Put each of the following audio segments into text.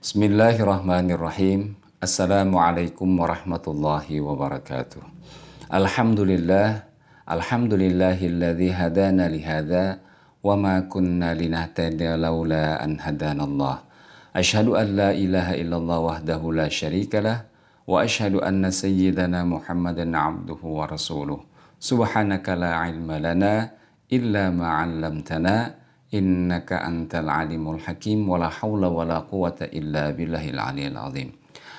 Bismillahirrahmanirrahim. Assalamualaikum warahmatullahi wabarakatuh. Alhamdulillah, alhamdulillahilladzi hadana lihada wa ma kunna linahtadiya laula an hadanallah. Asyhadu an la ilaha illallah wahdahu la syarikalah wa asyhadu anna sayyidana Muhammadan abduhu wa rasuluh. Subhanaka la ilma lana illa ma 'allamtana innaka antal alimul hakim wala haula wala quwata illa billahil aliyil azim.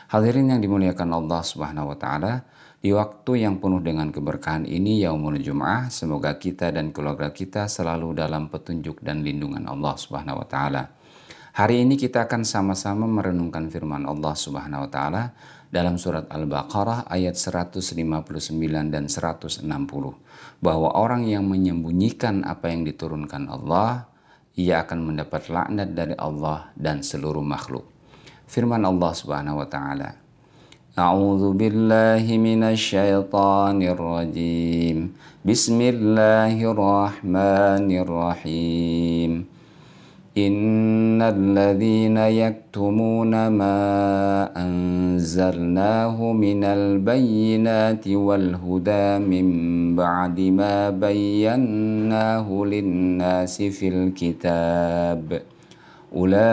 Hadirin yang dimuliakan Allah Subhanahu wa taala, di waktu yang penuh dengan keberkahan ini yaumul Jum'ah, semoga kita dan keluarga kita selalu dalam petunjuk dan lindungan Allah Subhanahu wa taala. Hari ini kita akan sama-sama merenungkan firman Allah Subhanahu wa taala dalam surat Al-Baqarah ayat 159 dan 160, bahwa orang yang menyembunyikan apa yang diturunkan Allah, ia akan mendapat laknat dari Allah dan seluruh makhluk. Firman Allah Subhanahu wa taala, A'udzu billahi minasy syaithanir rajim. Bismillahirrahmanirrahim. Innal ladzina yaktumuna ma anzalnahu minal bayyinati wal huda min ba'di ma bayyannahu lin-nasi fil kitab ulaika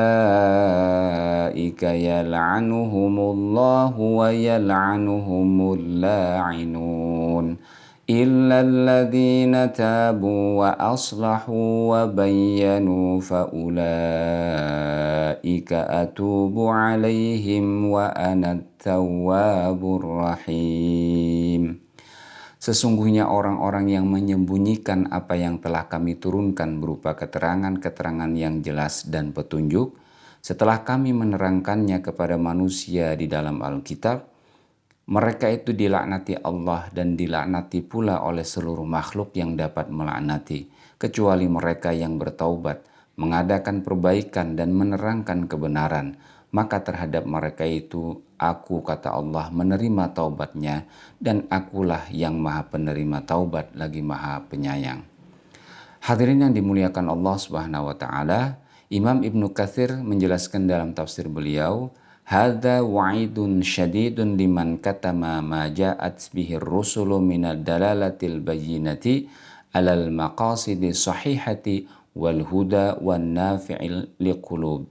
yal'anuhumullahu wa yal'anuhumul la'inun illa alladhina tabu wa aslahu wa bayyanu fa ulaika atubu alaihim wa ana tawwabur rahim. Sesungguhnya orang-orang yang menyembunyikan apa yang telah kami turunkan berupa keterangan-keterangan yang jelas dan petunjuk, setelah kami menerangkannya kepada manusia di dalam Alkitab, mereka itu dilaknati Allah dan dilaknati pula oleh seluruh makhluk yang dapat melaknati, kecuali mereka yang bertaubat, mengadakan perbaikan dan menerangkan kebenaran. Maka terhadap mereka itu, aku, kata Allah, menerima taubatnya, dan akulah yang maha penerima taubat lagi maha penyayang. Hadirin yang dimuliakan Allah Subhanahu wa taala, Imam Ibnu Katsir menjelaskan dalam tafsir beliau, hadza wa'idun syadidun liman katama ma ja'at bihi ar-rusulu minad dalalatil bayyinati alal maqasidi sahihati wal huda wan nafi'il liqulub.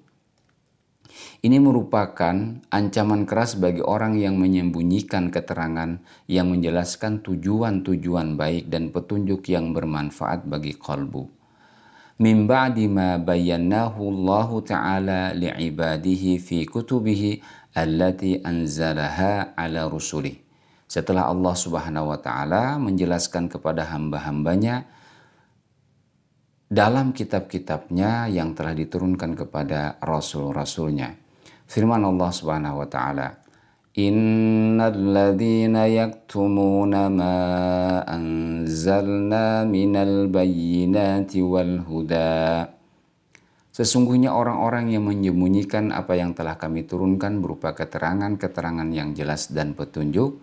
Ini merupakan ancaman keras bagi orang yang menyembunyikan keterangan yang menjelaskan tujuan-tujuan baik dan petunjuk yang bermanfaat bagi qalbu. Min ba'di ma bayyannahu Allah Ta'ala li'ibadihi fi kutubihi allati anzalaha ala rusulih. Setelah Allah Subhanahu wa taala menjelaskan kepada hamba-hambanya dalam kitab-kitabnya yang telah diturunkan kepada rasul-rasulnya. Firman Allah Subhanahu wa taala, Innal ladzina yaktumuna ma anzalna minal bayyinati wal huda. Sesungguhnya orang-orang yang menyembunyikan apa yang telah kami turunkan berupa keterangan-keterangan yang jelas dan petunjuk.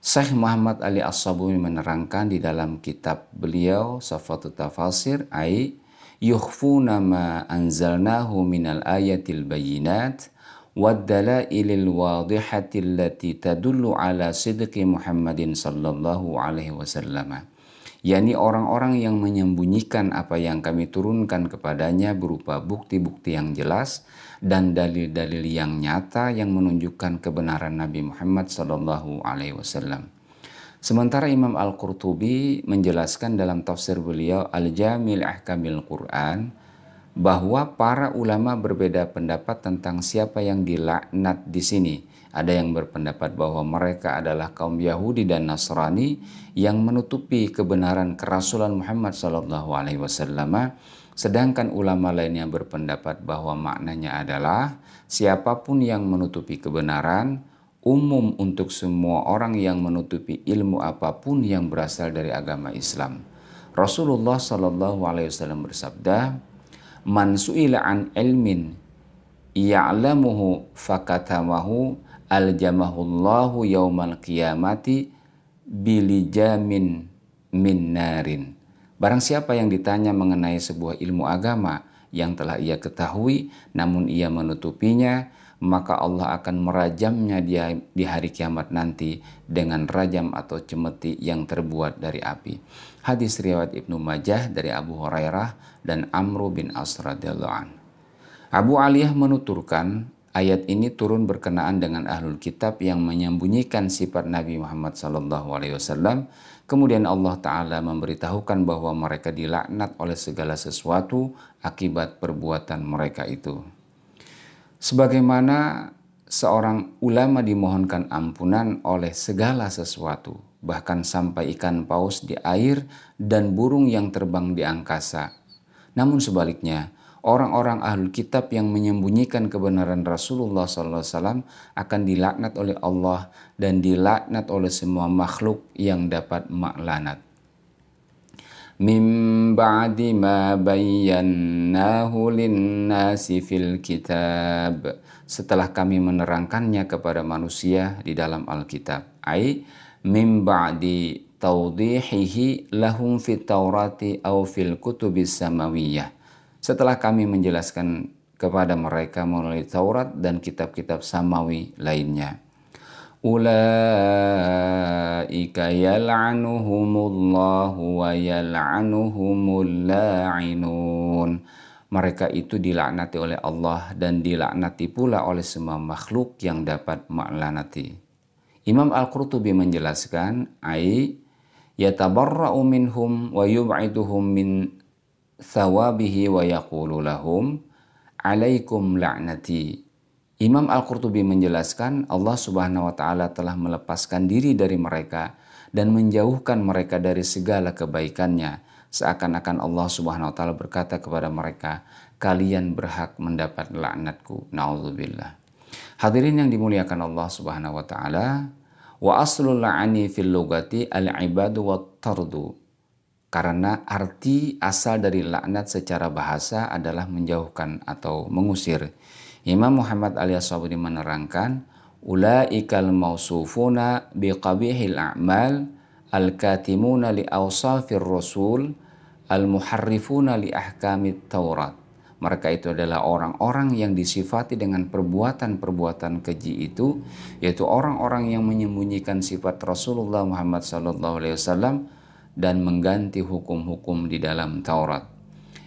Syekh Muhammad Ali As-Sabuni menerangkan di dalam kitab beliau Safatut Tafasir, ai yukhfuna ma anzalnahu minal ayatil bayyinat waddalailil wadihati allati tadullu ala sidqi Muhammadin sallallahu alaihi wasallam. yakni orang-orang yang menyembunyikan apa yang kami turunkan kepadanya berupa bukti-bukti yang jelas dan dalil-dalil yang nyata yang menunjukkan kebenaran Nabi Muhammad sallallahu alaihi wasallam. Sementara Imam Al-Qurtubi menjelaskan dalam tafsir beliau Al-Jamil Ahkamil Quran bahwa para ulama berbeda pendapat tentang siapa yang dilaknat di sini. Ada yang berpendapat bahwa mereka adalah kaum Yahudi dan Nasrani yang menutupi kebenaran kerasulan Muhammad SAW. Sedangkan ulama lainnya berpendapat bahwa maknanya adalah siapapun yang menutupi kebenaran, umum untuk semua orang yang menutupi ilmu apapun yang berasal dari agama Islam. Rasulullah SAW bersabda, Man su'ila an ilmin ya'lamuhu fakatamahu aljamahullahu yaumal qiyamati bilijamin min narin. Barang siapa yang ditanya mengenai sebuah ilmu agama, yang telah ia ketahui namun ia menutupinya, maka Allah akan merajamnya di hari kiamat nanti dengan rajam atau cemeti yang terbuat dari api. Hadis riwayat Ibnu Majah dari Abu Hurairah dan Amr bin As radhiyallahu anhu. Abu Aliyah menuturkan, ayat ini turun berkenaan dengan ahlul kitab yang menyembunyikan sifat Nabi Muhammad SAW. Kemudian Allah Ta'ala memberitahukan bahwa mereka dilaknat oleh segala sesuatu akibat perbuatan mereka itu. Sebagaimana seorang ulama dimohonkan ampunan oleh segala sesuatu, bahkan sampai ikan paus di air dan burung yang terbang di angkasa. Namun sebaliknya, orang-orang ahlul kitab yang menyembunyikan kebenaran Rasulullah SAW akan dilaknat oleh Allah dan dilaknat oleh semua makhluk yang dapat maklanat. Min ba'di ma bayyannahu linnasi fil kitab. Setelah kami menerangkannya kepada manusia di dalam Alkitab. Ai min ba'di tawdihihi lahum fit taurati aw fil kutubis samawiyah. Setelah kami menjelaskan kepada mereka melalui Taurat dan kitab-kitab samawi lainnya. Ulaika yal'anuhumullahu wa yal'anuhumul la'inun. Mereka itu dilaknati oleh Allah dan dilaknati pula oleh semua makhluk yang dapat melaknati. Imam Al-Qurtubi menjelaskan, ai yatabarra'u minhum wa yub'iduhum min thawabihi wa yaqulu lahum alaikum la'nati. Imam Al-Qurtubi menjelaskan Allah Subhanahu wa Ta'ala telah melepaskan diri dari mereka dan menjauhkan mereka dari segala kebaikannya, seakan-akan Allah Subhanahu wa Ta'ala berkata kepada mereka, kalian berhak mendapat laknatku. Na'udzubillah. Hadirin yang dimuliakan Allah Subhanahu wa Ta'ala, wa aslul la'ani fil lugati al-ibadu wa tardu. Karena arti asal dari laknat secara bahasa adalah menjauhkan atau mengusir. Imam Muhammad al-Yasabuni menerangkan, ulaikal mausufuna biqabihil a'mal al-katimuna li awsafir rasul al-muharrifuna li ahkamit Taurat. Mereka itu adalah orang-orang yang disifati dengan perbuatan-perbuatan keji itu, yaitu orang-orang yang menyembunyikan sifat Rasulullah Muhammad SAW dan mengganti hukum-hukum di dalam Taurat.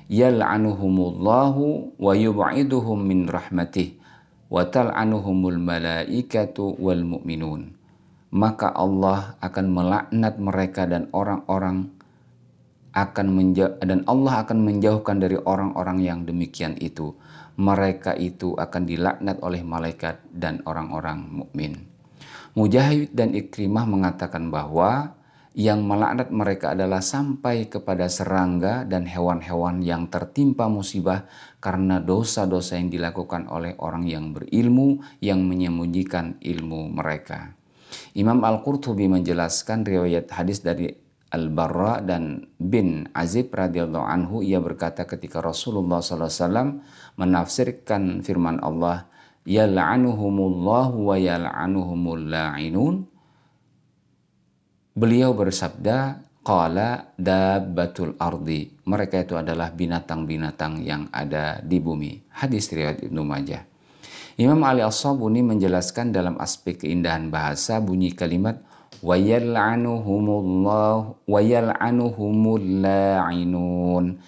Yal'anuhumullahu wa yub'iduhum min rahmatih wa tal'anuhumul malaikatu wal mu'minun. Maka Allah akan melaknat mereka dan Allah akan menjauhkan dari orang-orang yang demikian itu. Mereka itu akan dilaknat oleh malaikat dan orang-orang mukmin. Mujahid dan Ikrimah mengatakan bahwa yang melaknat mereka adalah sampai kepada serangga dan hewan-hewan yang tertimpa musibah karena dosa-dosa yang dilakukan oleh orang yang berilmu yang menyembunyikan ilmu mereka. Imam Al-Qurtubi menjelaskan riwayat hadis dari Al-Barra dan bin Azib radhiyallahu anhu, ia berkata ketika Rasulullah SAW menafsirkan firman Allah, yal'anuhumullahu wa yal'anuhumul la'inun. Beliau bersabda, qala dabbatul ardi. Mereka itu adalah binatang-binatang yang ada di bumi. Hadis riwayat Ibnu Majah. Imam Ali As-Sabuni menjelaskan dalam aspek keindahan bahasa bunyi kalimat wa yal'anuhumullah wa yal'anuhumul la'inun.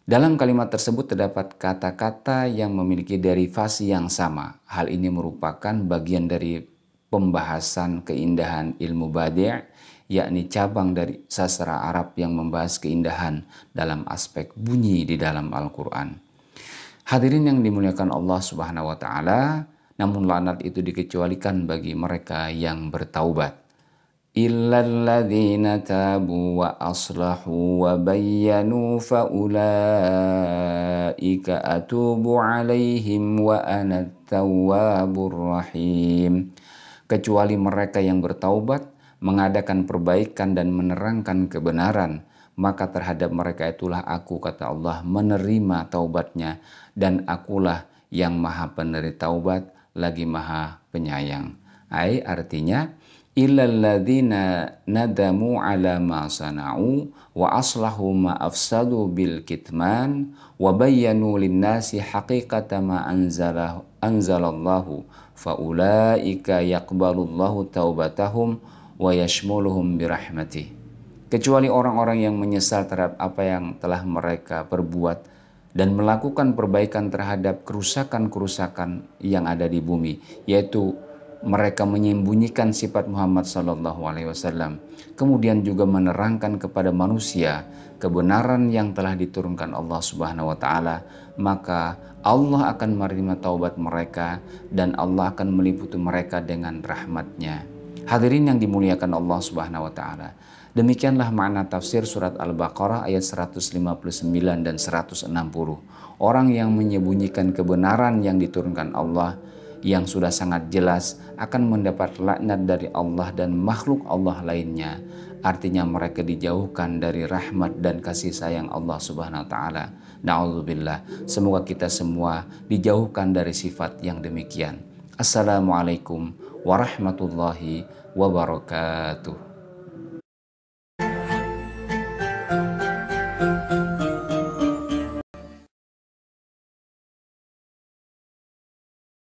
Dalam kalimat tersebut terdapat kata-kata yang memiliki derivasi yang sama. Hal ini merupakan bagian dari pembahasan keindahan ilmu badi', yakni cabang dari sastra Arab yang membahas keindahan dalam aspek bunyi di dalam Al-Quran. Hadirin yang dimuliakan Allah Subhanahu wa Ta'ala, namun laknat itu dikecualikan bagi mereka yang bertaubat. Illalladzina tabu wa aslahu wa bayyanu fa ulaika atubu alaihim wa ana tawwabur rahim. Kecuali mereka yang bertaubat, mengadakan perbaikan dan menerangkan kebenaran, maka terhadap mereka itulah aku, kata Allah, menerima taubatnya, dan akulah yang maha penerima taubat lagi maha penyayang. Artinya illal ladzina nadamu ala ma sana'u wa aslahu ma afsadu bil kitman wa bayyanu linnasi haqiqata ma anzalallahu faulaika yaqbalullahu taubatahum wa yashmuluhum birahmatih. Kecuali orang-orang yang menyesal terhadap apa yang telah mereka perbuat dan melakukan perbaikan terhadap kerusakan-kerusakan yang ada di bumi, yaitu mereka menyembunyikan sifat Muhammad SAW, kemudian juga menerangkan kepada manusia kebenaran yang telah diturunkan Allah Subhanahu wa taala, maka Allah akan menerima taubat mereka dan Allah akan meliputi mereka dengan rahmat-Nya. Hadirin yang dimuliakan Allah Subhanahu wa taala, demikianlah makna tafsir surat Al-Baqarah ayat 159 dan 160. Orang yang menyembunyikan kebenaran yang diturunkan Allah yang sudah sangat jelas akan mendapat laknat dari Allah dan makhluk Allah lainnya. Artinya mereka dijauhkan dari rahmat dan kasih sayang Allah Subhanahu wa taala. Na'udzubillah. Semoga kita semua dijauhkan dari sifat yang demikian. Assalamualaikum warahmatullahi wabarakatuh.